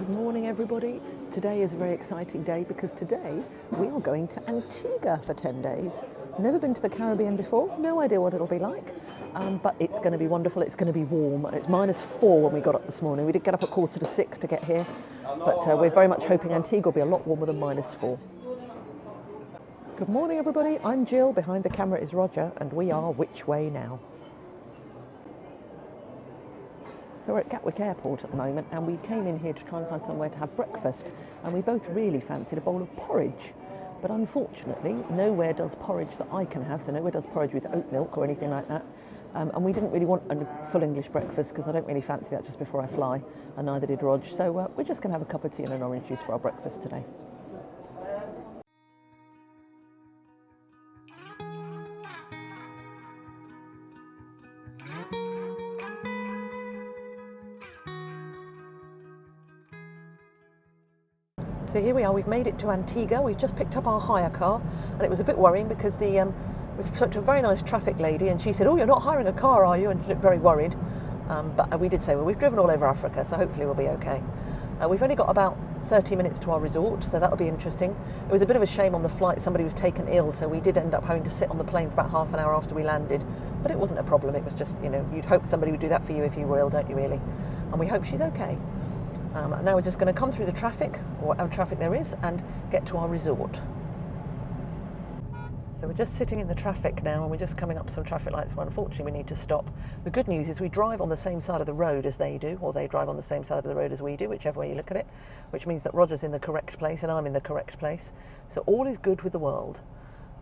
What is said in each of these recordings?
Good morning, everybody. Today is a very exciting day because today we are going to Antigua for 10 days. Never been to the Caribbean before, no idea what it'll be like, but it's going to be wonderful. It's going to be warm. It's -4 when we got up this morning. We did get up at 5:45 to get here, but we're very much hoping Antigua will be a lot warmer than -4. Good morning, everybody. I'm Jill. Behind the camera is Roger, and we are which way now? So we're at Getaway Airport at the moment, and we came in here to try and find somewhere to have breakfast, and we both really fancied a bowl of porridge. But unfortunately, nowhere does porridge that I can have, so nowhere does porridge with oat milk or anything like that. And we didn't really want a full English breakfast because I don't really fancy that just before I fly, and neither did Rog. So we're just going to have a cup of tea and an orange juice for our breakfast today. So here we are, we've made it to Antigua. We've just picked up our hire car, and it was a bit worrying because we've spoke to a very nice traffic lady, and she said, "Oh, you're not hiring a car, are you?" And she looked very worried. But we did say, well, we've driven all over Africa, so hopefully we'll be okay. We've only got about 30 minutes to our resort, so that'll be interesting. It was a bit of a shame on the flight, somebody was taken ill, so we did end up having to sit on the plane for about half an hour after we landed. But it wasn't a problem, it was just, you'd hope somebody would do that for you if you were ill, don't you really? And we hope she's okay. Now we're just going to come through the traffic, or whatever traffic there is, and get to our resort. So we're just sitting in the traffic now, and we're just coming up to some traffic lights where unfortunately we need to stop. The good news is we drive on the same side of the road as they do, or they drive on the same side of the road as we do, whichever way you look at it, which means that Roger's in the correct place and I'm in the correct place. So all is good with the world.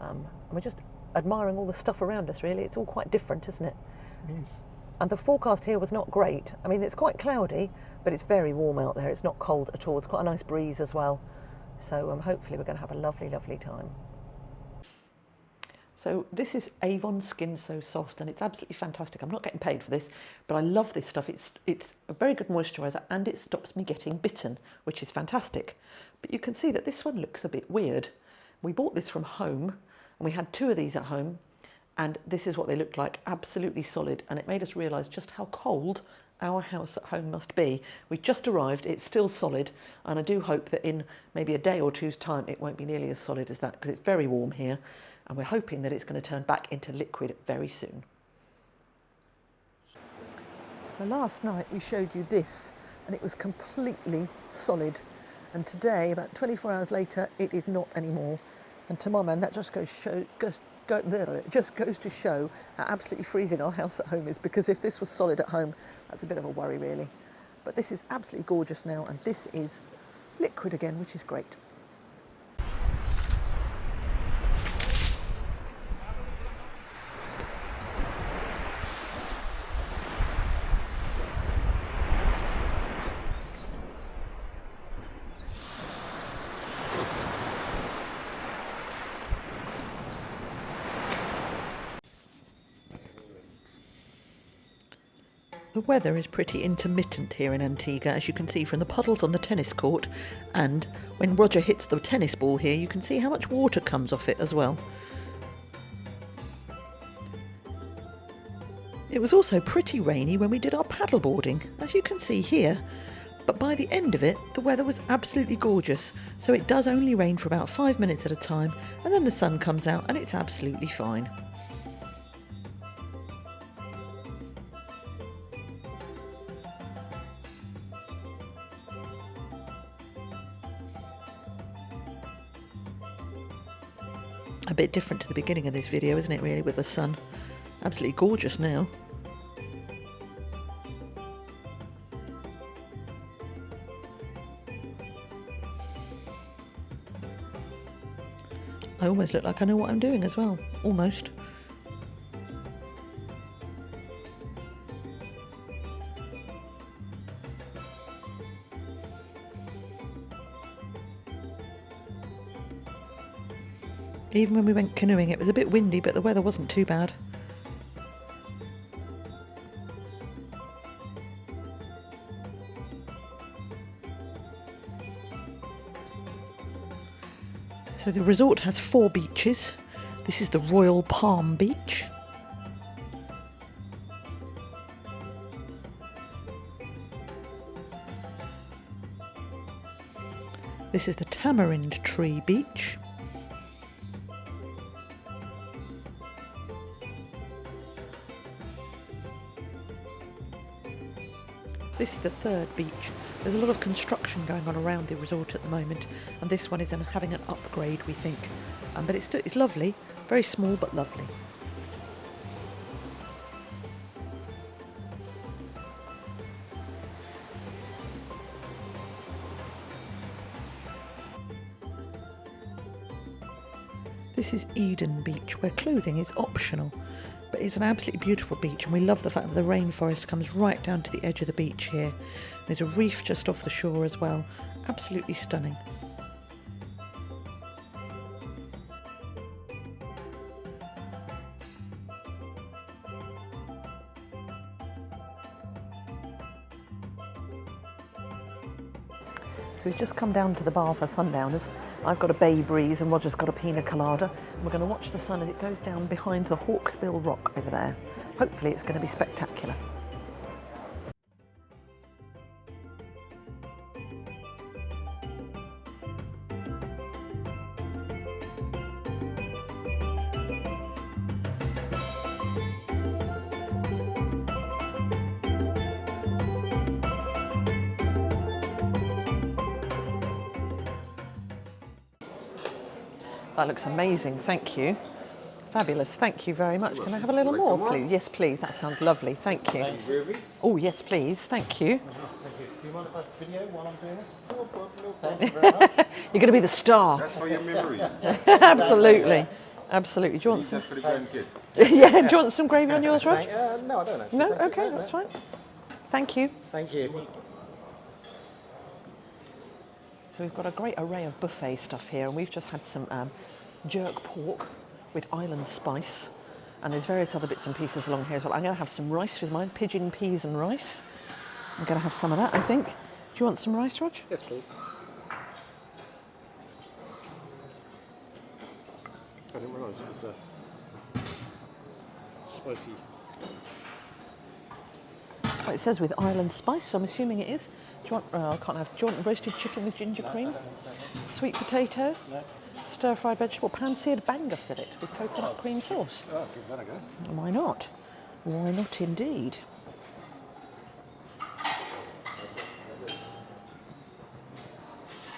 And we're just admiring all the stuff around us, really. It's all quite different, isn't it? It is. And the forecast here was not great. I mean, it's quite cloudy, but it's very warm out there. It's not cold at all. It's quite a nice breeze as well. So hopefully we're going to have a lovely, lovely time. So this is Avon Skin So Soft, and it's absolutely fantastic. I'm not getting paid for this, but I love this stuff. It's a very good moisturiser, and it stops me getting bitten, which is fantastic. But you can see that this one looks a bit weird. We bought this from home, and we had 2 of these at home. And this is what they looked like, absolutely solid, and it made us realise just how cold our house at home must be. We've just arrived, it's still solid, and I do hope that in maybe a day or two's time it won't be nearly as solid as that, because it's very warm here, and we're hoping that it's going to turn back into liquid very soon. So last night we showed you this, and it was completely solid, and today, about 24 hours later, it is not anymore. And to my mind, that just it just goes to show how absolutely freezing our house at home is, because if this was solid at home, that's a bit of a worry really. But this is absolutely gorgeous now, and this is liquid again, which is great. The weather is pretty intermittent here in Antigua, as you can see from the puddles on the tennis court, and when Roger hits the tennis ball here you can see how much water comes off it as well. It was also pretty rainy when we did our paddleboarding, as you can see here, but by the end of it the weather was absolutely gorgeous, so it does only rain for about 5 minutes at a time, and then the sun comes out and it's absolutely fine. A bit different to the beginning of this video, isn't it, really, with the sun? Absolutely gorgeous now. I almost look like I know what I'm doing as well, almost. Even when we went canoeing it was a bit windy, but the weather wasn't too bad. So the resort has 4 beaches. This is the Royal Palm Beach. This is the Tamarind Tree Beach. This is the third beach. There's a lot of construction going on around the resort at the moment, and this one is having an upgrade, we think. But it's lovely, very small but lovely. This is Eden Beach, where clothing is optional, but it's an absolutely beautiful beach, and we love the fact that the rainforest comes right down to the edge of the beach here. There's a reef just off the shore as well. Absolutely stunning. So we've just come down to the bar for sundowners. I've got a bay breeze and Roger's got a pina colada. And we're going to watch the sun as it goes down behind the Hawksbill Rock over there. Hopefully it's going to be spectacular. That looks amazing, thank you. Fabulous, thank you very much. Can I have a little more, please? Yes, please, that sounds lovely, thank you. Oh, yes, please, thank you. Thank you. Do you mind if I video while I'm doing this? Thank you very much. You're going to be the star. That's for your memories. Absolutely, absolutely. Do you want some? For the grandkids. Yeah, do you want some gravy on yours, Rog? No, I don't actually. No? Thank you. Okay, that's fine. Thank you. Thank you. So we've got a great array of buffet stuff here, and we've just had some jerk pork with island spice, and there's various other bits and pieces along here as well. I'm going to have some rice with mine, pigeon peas and rice. I'm going to have some of that, I think. Do you want some rice, Rog? Yes, please. I didn't realise it was spicy. Well, it says with island spice, so I'm assuming it is. Do you want, I can't have, do you want roasted chicken with ginger cream? Sweet potato? No. Stir-fried vegetable, pan-seared banger fillet with coconut cream sauce. Oh, give that a go. Why not? Why not indeed?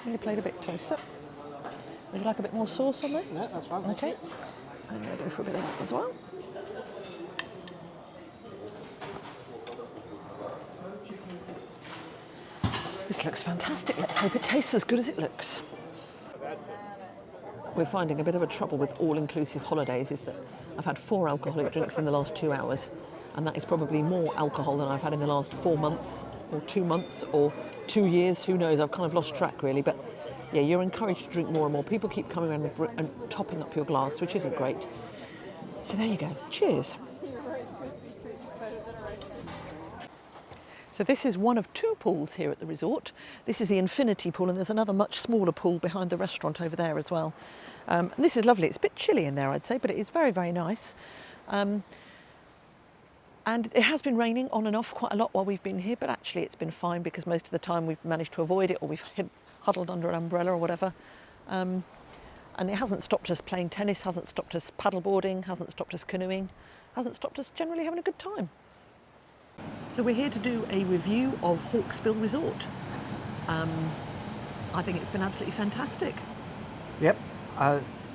Maybe plate a bit closer. Would you like a bit more sauce on there? No, that's fine. Okay. I'm going to go for a bit of that as well. This looks fantastic. Let's hope it tastes as good as it looks. We're finding a bit of a trouble with all-inclusive holidays is that I've had 4 alcoholic drinks in the last 2 hours, and that is probably more alcohol than I've had in the last 4 months or 2 months or 2 years. Who knows? I've kind of lost track really, but yeah, you're encouraged to drink more and more. People keep coming around and topping up your glass, which isn't great. So there you go. Cheers. So this is one of 2 pools here at the resort. This is the infinity pool, and there's another much smaller pool behind the restaurant over there as well. And this is lovely. It's a bit chilly in there, I'd say, but it is very, very nice. And it has been raining on and off quite a lot while we've been here, but actually it's been fine because most of the time we've managed to avoid it, or we've huddled under an umbrella or whatever. And it hasn't stopped us playing tennis, hasn't stopped us paddleboarding, hasn't stopped us canoeing, hasn't stopped us generally having a good time. So we're here to do a review of Hawksbill Resort. I think it's been absolutely fantastic. Yep.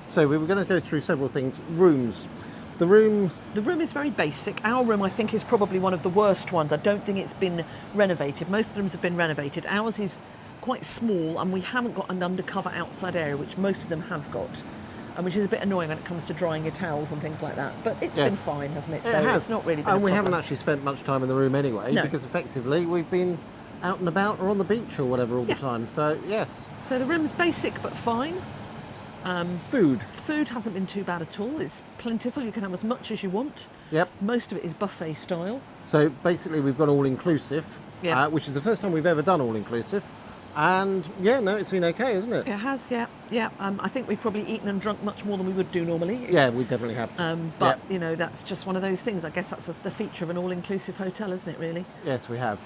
So we were going to go through several things. Rooms. The room is very basic. Our room, I think, is probably one of the worst ones. I don't think it's been renovated. Most of the rooms have been renovated. Ours is quite small, and we haven't got an undercover outside area, which most of them have got. Which is a bit annoying when it comes to drying your towels and things like that. But it's been fine, hasn't it? It has. It's not really been a And we problem. haven't actually spent much time in the room anyway, because effectively we've been out and about or on the beach or whatever all the time. So, yes. So the room's basic but fine. Food. Food hasn't been too bad at all. It's plentiful. You can have as much as you want. Yep. Most of it is buffet style. So basically we've got all-inclusive, which is the first time we've ever done all-inclusive. And yeah, no, it's been okay, isn't it? It has, yeah. I think we've probably eaten and drunk much more than we would do normally. Yeah, we definitely have. But, you know, that's just one of those things. I guess that's the feature of an all-inclusive hotel, isn't it, really? Yes, we have.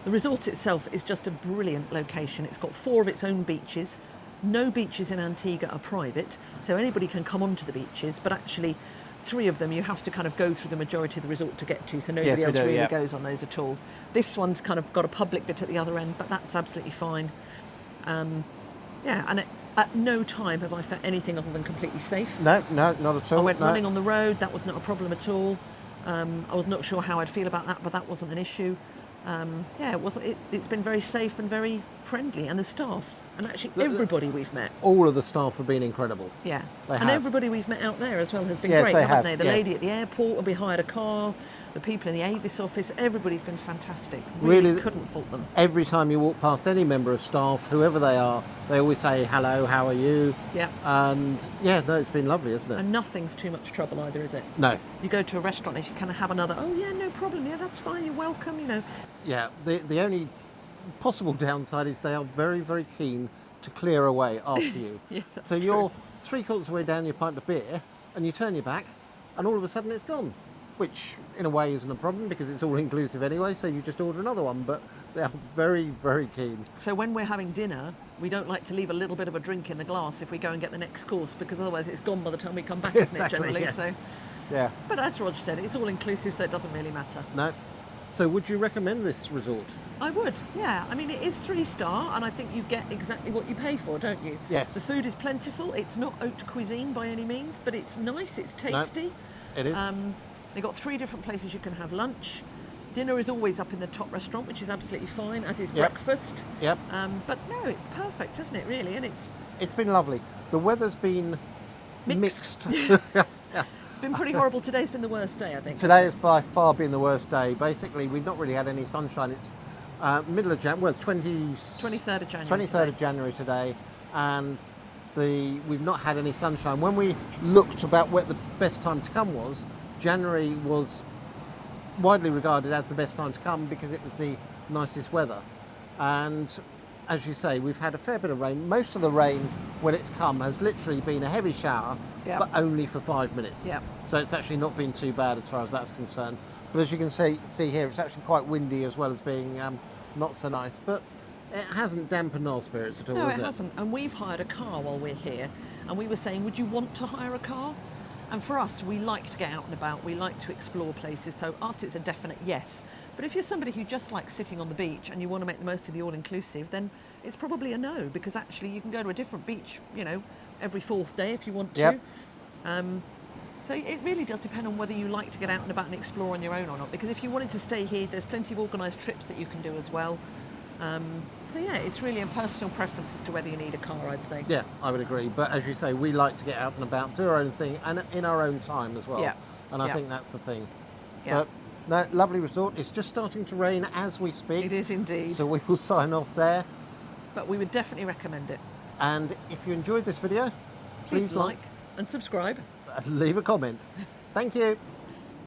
The resort itself is just a brilliant location. It's got 4 of its own beaches. No beaches in Antigua are private, so anybody can come onto the beaches, but actually 3 of them you have to kind of go through the majority of the resort to get to, so nobody else really goes on those at all. This one's kind of got a public bit at the other end, but that's absolutely fine. And at no time have I felt anything other than completely safe. No, not at all. I went running on the road, that was not a problem at all. I was not sure how I'd feel about that, but that wasn't an issue. It's been very safe and very friendly, and the staff, and actually everybody we've met. All of the staff have been incredible. Yeah, they and have. everybody we've met out there as well has been Yes, great, they haven't have. they? The Yes. lady at the airport, and we hired a car. The people in the Avis office, everybody's been fantastic. Really couldn't fault them. Every time you walk past any member of staff, whoever they are, they always say, hello, how are you? Yeah. And yeah, no, it's been lovely, isn't it? And nothing's too much trouble either, is it? No. You go to a restaurant and you kind of have another, oh yeah, no problem, yeah, that's fine, you're welcome, you know. Yeah, the only possible downside is they are very, very keen to clear away after you. Yeah, that's so true. you're 3/4 of the way down your pint of beer and you turn your back and all of a sudden it's gone. Which in a way isn't a problem because it's all inclusive anyway, so you just order another one, but they are very, very keen. So when we're having dinner, we don't like to leave a little bit of a drink in the glass if we go and get the next course, because otherwise it's gone by the time we come back, Exactly, isn't it, generally? yes. So, Yeah. but as Roger said, it's all inclusive, so it doesn't really matter. No. So would you recommend this resort? I would, yeah. I mean, it is 3-star, and I think you get exactly what you pay for, don't you? Yes. The food is plentiful. It's not haute cuisine by any means, but it's nice, it's tasty. No, it is. They've got 3 different places you can have lunch. Dinner is always up in the top restaurant, which is absolutely fine, as is breakfast. Yep. But no, it's perfect, isn't it, really? And It's been lovely. The weather's been mixed. It's been pretty horrible. Today's been the worst day, I think. Today has by far been the worst day. Basically, we've not really had any sunshine. It's middle of January. Well, it's 23rd of January. 23rd of January today, and we've not had any sunshine. When we looked about what the best time to come was, January was widely regarded as the best time to come because it was the nicest weather. And as you say, we've had a fair bit of rain. Most of the rain, when it's come, has literally been a heavy shower, but only for 5 minutes. Yep. So it's actually not been too bad as far as that's concerned. But as you can see here, it's actually quite windy as well as being not so nice. But it hasn't dampened our spirits at all, No, has it it? hasn't. And we've hired a car while we're here, and we were saying, would you want to hire a car? And for us, we like to get out and about. We like to explore places. So us, it's a definite yes. But if you're somebody who just likes sitting on the beach and you want to make the most of the all-inclusive, then it's probably a no, because actually you can go to a different beach, you know, every 4th day if you want to. Yep. So it really does depend on whether you like to get out and about and explore on your own or not. Because if you wanted to stay here, there's plenty of organised trips that you can do as well. So yeah, it's really a personal preference as to whether you need a car, I'd say. Yeah, I would agree. But as you say, we like to get out and about, do our own thing, and in our own time as well. Yeah. And I think that's the thing. Yeah. But no, lovely resort. It's just starting to rain as we speak. It is indeed. So we will sign off there. But we would definitely recommend it. And if you enjoyed this video, please like and subscribe. and leave a comment. Thank you.